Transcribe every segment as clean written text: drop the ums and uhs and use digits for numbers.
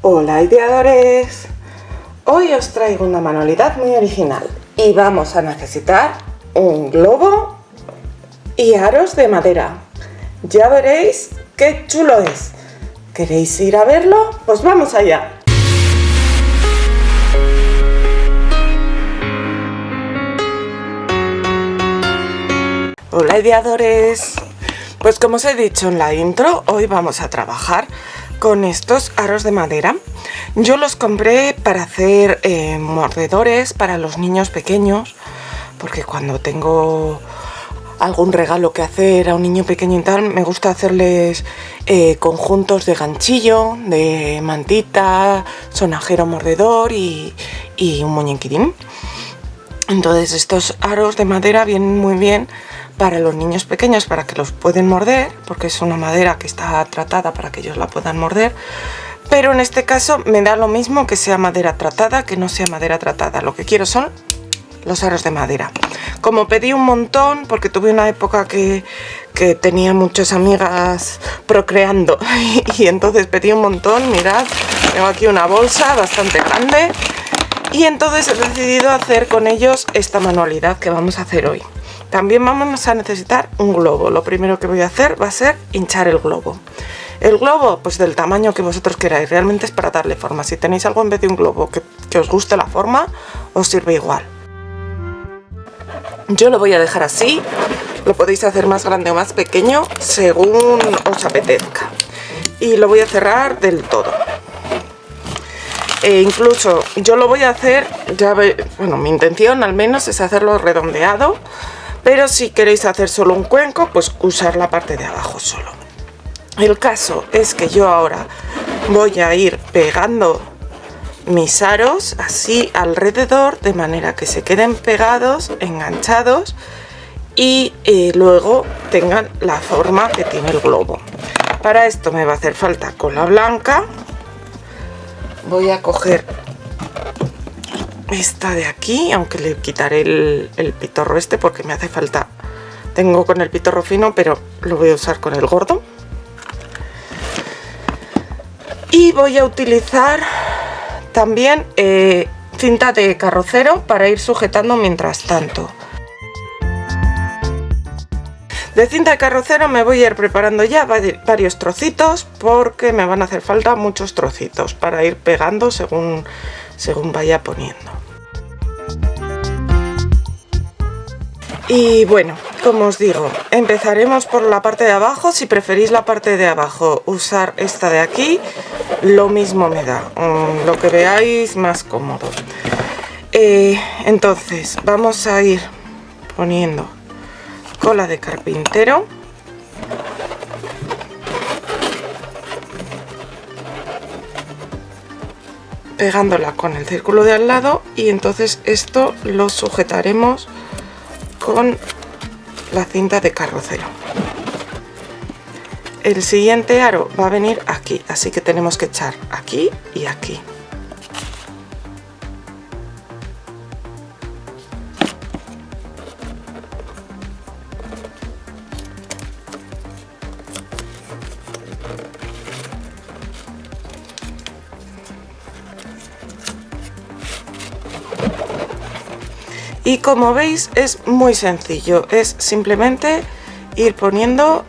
Hola ideadores, hoy os traigo una manualidad muy original y vamos a necesitar un globo y aros de madera. Ya veréis qué chulo es. ¿Queréis ir a verlo? Pues vamos allá. Hola ideadores, pues como os he dicho en la intro, hoy vamos a trabajar con estos aros de madera. Yo los compré para hacer mordedores para los niños pequeños, porque cuando tengo algún regalo que hacer a un niño pequeño y tal, me gusta hacerles conjuntos de ganchillo, de mantita, sonajero mordedor y un muñequirín. Entonces estos aros de madera vienen muy bien para los niños pequeños, para que los pueden morder, porque es una madera que está tratada para que ellos la puedan morder. Pero en este caso me da lo mismo que sea madera tratada que no sea madera tratada. Lo que quiero son los aros de madera. Como pedí un montón, porque tuve una época que tenía muchas amigas procreando y entonces pedí un montón. Mirad, tengo aquí una bolsa bastante grande y entonces he decidido hacer con ellos esta manualidad que vamos a hacer hoy. También vamos a necesitar un globo. Lo primero que voy a hacer va a ser hinchar el globo. El globo, pues del tamaño que vosotros queráis, realmente es para darle forma. Si tenéis algo en vez de un globo que os guste la forma, os sirve igual. Yo lo voy a dejar así, lo podéis hacer más grande o más pequeño, según os apetezca. Y lo voy a cerrar del todo. Incluso yo lo voy a hacer, bueno, mi intención al menos es hacerlo redondeado, pero si queréis hacer solo un cuenco, pues usar la parte de abajo solo. El caso es que yo ahora voy a ir pegando mis aros así alrededor, de manera que se queden pegados, enganchados y luego tengan la forma que tiene el globo. Para esto me va a hacer falta cola blanca. Voy a coger esta de aquí, aunque le quitaré el pitorro este porque me hace falta. Tengo con el pitorro fino, pero lo voy a usar con el gordo. Y voy a utilizar también cinta de carrocero para ir sujetando mientras tanto. De cinta de carrocero me voy a ir preparando ya varios trocitos, porque me van a hacer falta muchos trocitos para ir pegando según vaya poniendo. Y bueno, como os digo, empezaremos por la parte de abajo. Si preferís la parte de abajo, usar esta de aquí, lo mismo me da, lo que veáis más cómodo. Entonces vamos a ir poniendo cola de carpintero. Pegándola con el círculo de al lado, y entonces esto lo sujetaremos con la cinta de carrocero. El siguiente aro va a venir aquí, así que tenemos que echar aquí y aquí. Y como veis es muy sencillo, es simplemente ir poniendo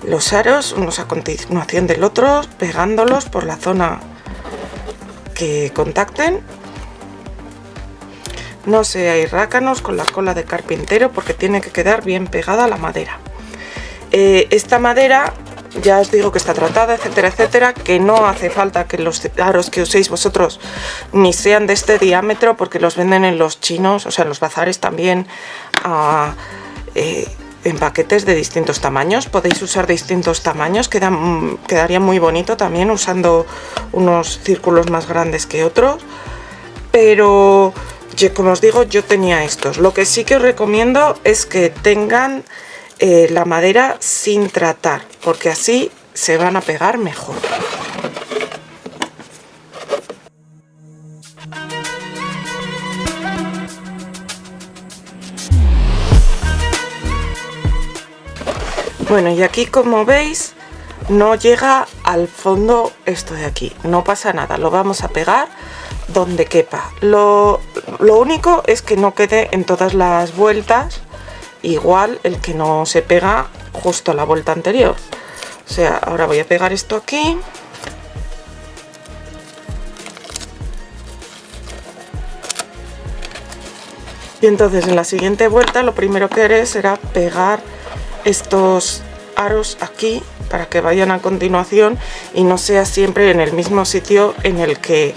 los aros unos a continuación del otro, pegándolos por la zona que contacten. No seáis rácanos con la cola de carpintero porque tiene que quedar bien pegada a la madera. Esta madera ya os digo que está tratada, etcétera, etcétera, que no hace falta que los aros que uséis vosotros ni sean de este diámetro, porque los venden en los chinos, o sea, en los bazares también, en paquetes de distintos tamaños. Podéis usar distintos tamaños, quedaría muy bonito también usando unos círculos más grandes que otros, pero como os digo, yo tenía estos. Lo que sí que os recomiendo es que tengan la madera sin tratar, porque así se van a pegar mejor. Bueno, y aquí como veis no llega al fondo esto de aquí. No pasa nada, lo vamos a pegar donde quepa. Lo único es que no quede en todas las vueltas igual el que no se pega justo a la vuelta anterior. O sea, ahora voy a pegar esto aquí. Y entonces en la siguiente vuelta lo primero que haré será pegar estos aros aquí para que vayan a continuación y no sea siempre en el mismo sitio en el que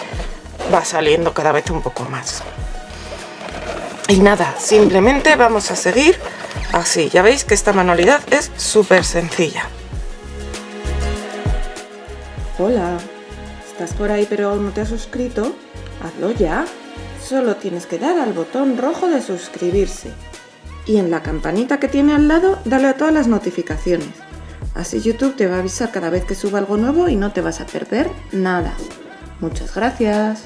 va saliendo cada vez un poco más. Y nada, simplemente vamos a seguir así. Ya veis que esta manualidad es súper sencilla. Hola, ¿estás por ahí pero aún no te has suscrito? Hazlo ya. Solo tienes que dar al botón rojo de suscribirse. Y en la campanita que tiene al lado, dale a todas las notificaciones. Así YouTube te va a avisar cada vez que suba algo nuevo y no te vas a perder nada. Muchas gracias.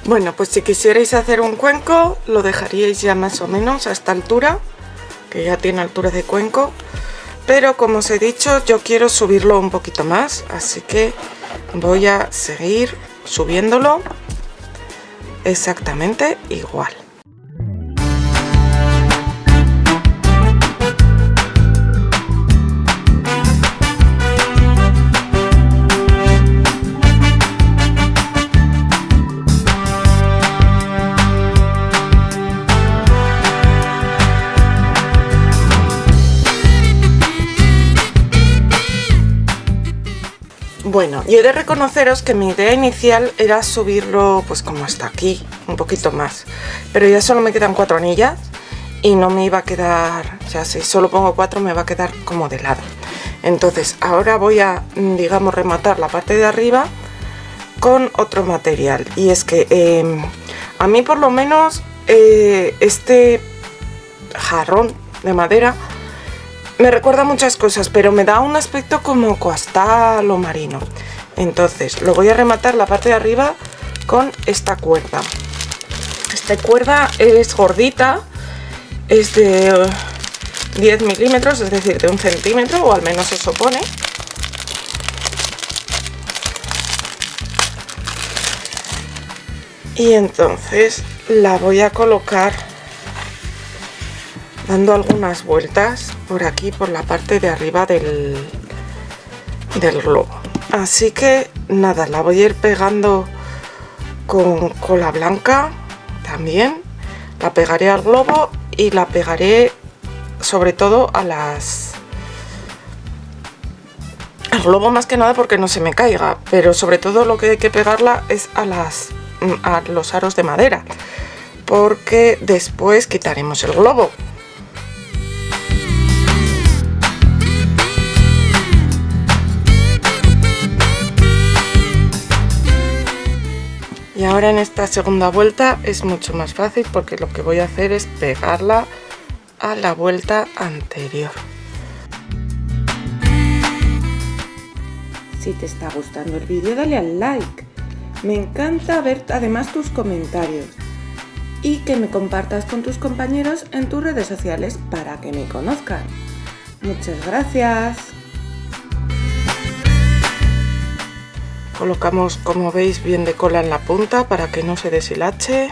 Bueno, pues si quisierais hacer un cuenco, lo dejaríais ya más o menos a esta altura, que ya tiene altura de cuenco. Pero como os he dicho, yo quiero subirlo un poquito más, así que voy a seguir subiéndolo exactamente igual. Bueno, yo he de reconoceros que mi idea inicial era subirlo pues como hasta aquí, un poquito más. Pero ya solo me quedan 4 anillas y no me iba a quedar, o sea, si solo pongo 4 me va a quedar como de lado. Entonces ahora voy a, digamos, rematar la parte de arriba con otro material. Y es que a mí por lo menos este jarrón de madera me recuerda muchas cosas, pero me da un aspecto como costal o marino. Entonces lo voy a rematar la parte de arriba con esta cuerda. Esta cuerda es gordita, es de 10 milímetros, es decir, de 1 centímetro, o al menos eso pone. Y entonces la voy a colocar dando algunas vueltas por aquí, por la parte de arriba del globo. Así que nada, la voy a ir pegando con cola blanca también. La pegaré al globo y la pegaré sobre todo a al globo, más que nada porque no se me caiga, pero sobre todo lo que hay que pegarla es a los aros de madera, porque después quitaremos el globo. Y ahora en esta segunda vuelta es mucho más fácil porque lo que voy a hacer es pegarla a la vuelta anterior. Si te está gustando el vídeo, dale al like. Me encanta ver además tus comentarios y que me compartas con tus compañeros en tus redes sociales para que me conozcan. Muchas gracias. Colocamos, como veis, bien de cola en la punta para que no se deshilache.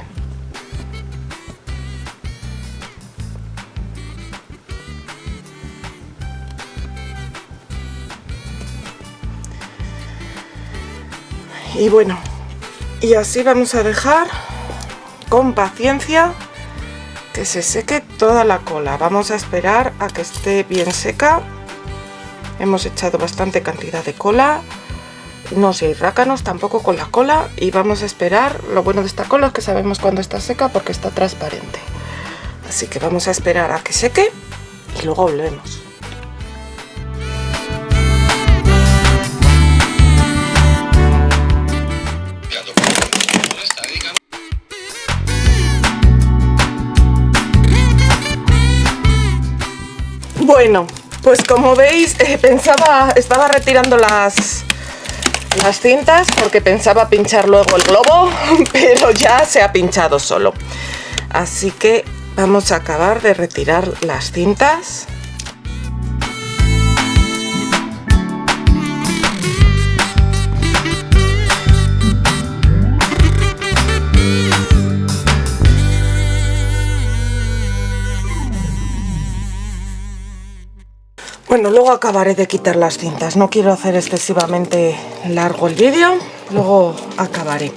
Y bueno, y así vamos a dejar con paciencia que se seque toda la cola. Vamos a esperar a que esté bien seca. Hemos echado bastante cantidad de cola. No sé, rácanos tampoco con la cola, y vamos a esperar. Lo bueno de esta cola es que sabemos cuándo está seca porque está transparente. Así que vamos a esperar a que seque y luego volvemos. Bueno, pues como veis, estaba retirando las cintas porque pensaba pinchar luego el globo, pero ya se ha pinchado solo. Así que vamos a acabar de retirar las cintas. Bueno, luego acabaré de quitar las cintas. No quiero hacer excesivamente largo el vídeo, luego acabaré.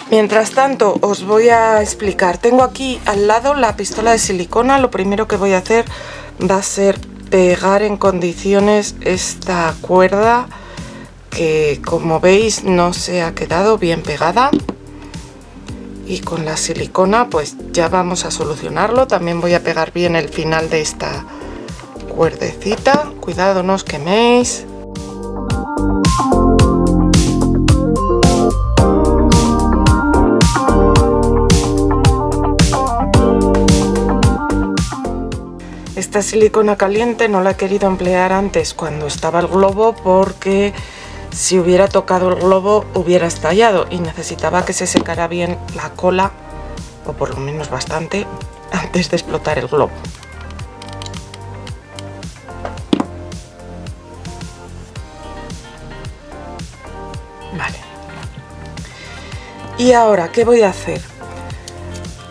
Mientras tanto, os voy a explicar. Tengo aquí al lado la pistola de silicona. Lo primero que voy a hacer va a ser pegar en condiciones esta cuerda que, como veis, no se ha quedado bien pegada. Y con la silicona pues ya vamos a solucionarlo. También voy a pegar bien el final de esta cuerdecita. Cuidado, no os queméis. Esta silicona caliente no la he querido emplear antes cuando estaba el globo porque si hubiera tocado el globo hubiera estallado y necesitaba que se secara bien la cola, o por lo menos bastante, antes de explotar el globo. Vale. Y ahora, ¿qué voy a hacer?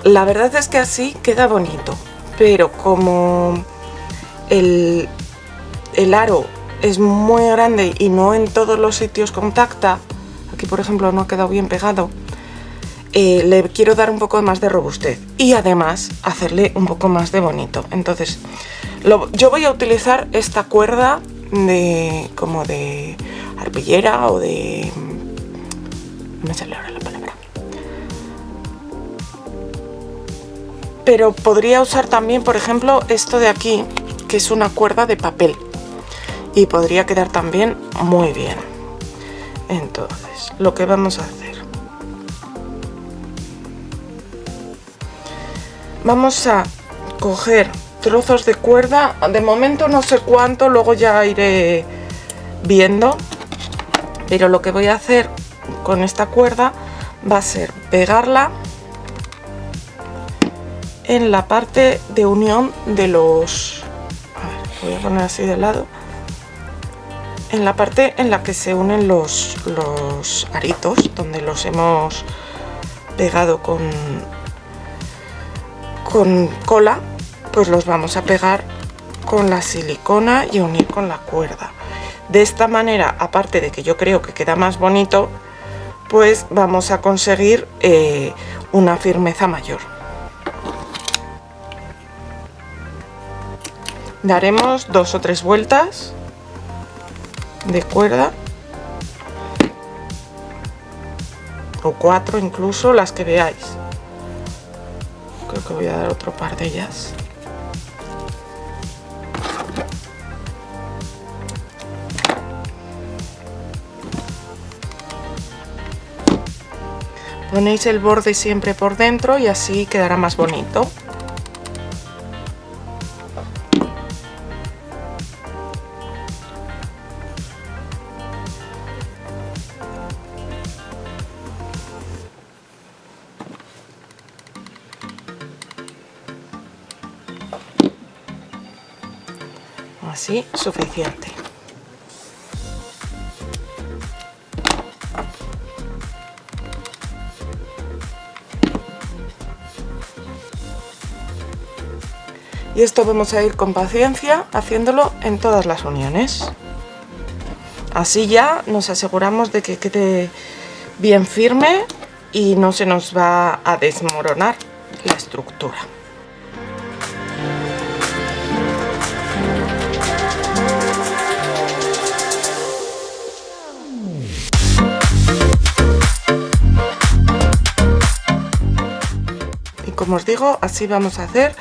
La verdad es que así queda bonito, pero como el aro es muy grande y no en todos los sitios contacta, aquí por ejemplo no ha quedado bien pegado, le quiero dar un poco más de robustez y además hacerle un poco más de bonito. Entonces yo voy a utilizar esta cuerda como de arpillera o de... no me sale ahora la palabra. Pero podría usar también, por ejemplo, esto de aquí, que es una cuerda de papel. Y podría quedar también muy bien. Entonces, lo que vamos a hacer. Vamos a coger trozos de cuerda. De momento no sé cuánto, luego ya iré viendo. Pero lo que voy a hacer con esta cuerda va a ser pegarla en la parte de unión de los... A ver, voy a poner así de lado. En la parte en la que se unen los aritos, donde los hemos pegado con cola, pues los vamos a pegar con la silicona y unir con la cuerda. De esta manera, aparte de que yo creo que queda más bonito, pues vamos a conseguir una firmeza mayor. Daremos 2 o 3 vueltas de cuerda, o 4 incluso, las que veáis. Creo que voy a dar otro par de ellas. Ponéis el borde siempre por dentro y así quedará más bonito. Así, suficiente. Y esto vamos a ir con paciencia haciéndolo en todas las uniones. Así ya nos aseguramos de que quede bien firme y no se nos va a desmoronar la estructura. Y como os digo, así vamos a hacer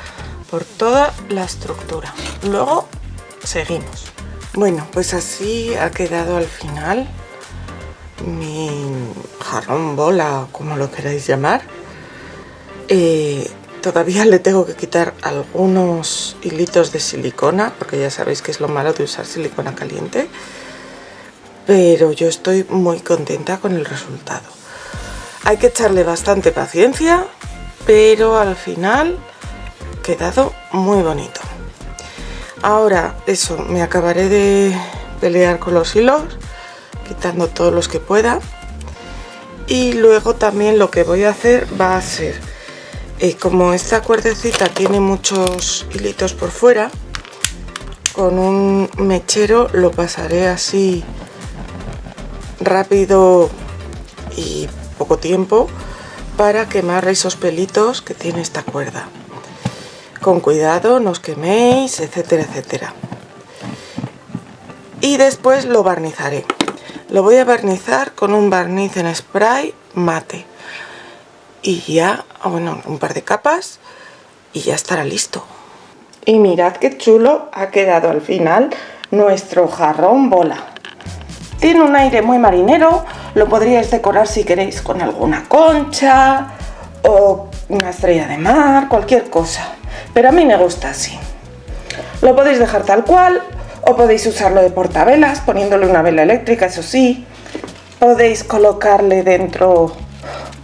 por toda la estructura. Luego seguimos. Bueno, pues así ha quedado al final mi jarrón, bola, como lo queráis llamar. Todavía le tengo que quitar algunos hilitos de silicona, porque ya sabéis que es lo malo de usar silicona caliente. pero yo estoy muy contenta con el resultado. Hay que echarle bastante paciencia, pero al final ha quedado muy bonito. Ahora eso, me acabaré de pelear con los hilos, quitando todos los que pueda. Y luego también lo que voy a hacer va a ser, como esta cuerdecita tiene muchos hilitos por fuera, con un mechero lo pasaré así rápido y poco tiempo para quemar esos pelitos que tiene esta cuerda. Con cuidado, no os queméis, etcétera, etcétera. Y después lo barnizaré. Lo voy a barnizar con un barniz en spray mate. Y ya, bueno, un par de capas y ya estará listo. Y mirad qué chulo ha quedado al final nuestro jarrón bola. Tiene un aire muy marinero, lo podríais decorar si queréis con alguna concha o una estrella de mar, cualquier cosa. Pero a mí me gusta así. Lo podéis dejar tal cual o podéis usarlo de portavelas, poniéndole una vela eléctrica, eso sí. Podéis colocarle dentro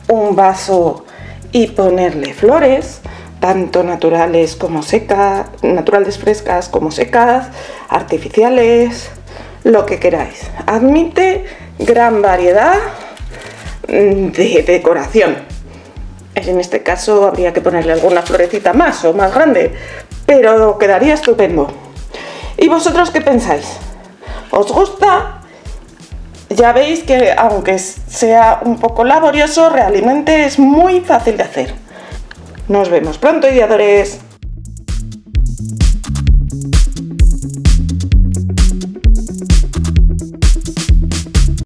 un vaso y ponerle flores, tanto naturales como secas, naturales frescas como secas, artificiales, lo que queráis. Admite gran variedad de decoración. En este caso habría que ponerle alguna florecita más o más grande, pero quedaría estupendo. ¿Y vosotros qué pensáis? ¿Os gusta? Ya veis que aunque sea un poco laborioso, realmente es muy fácil de hacer. Nos vemos pronto, ideadores.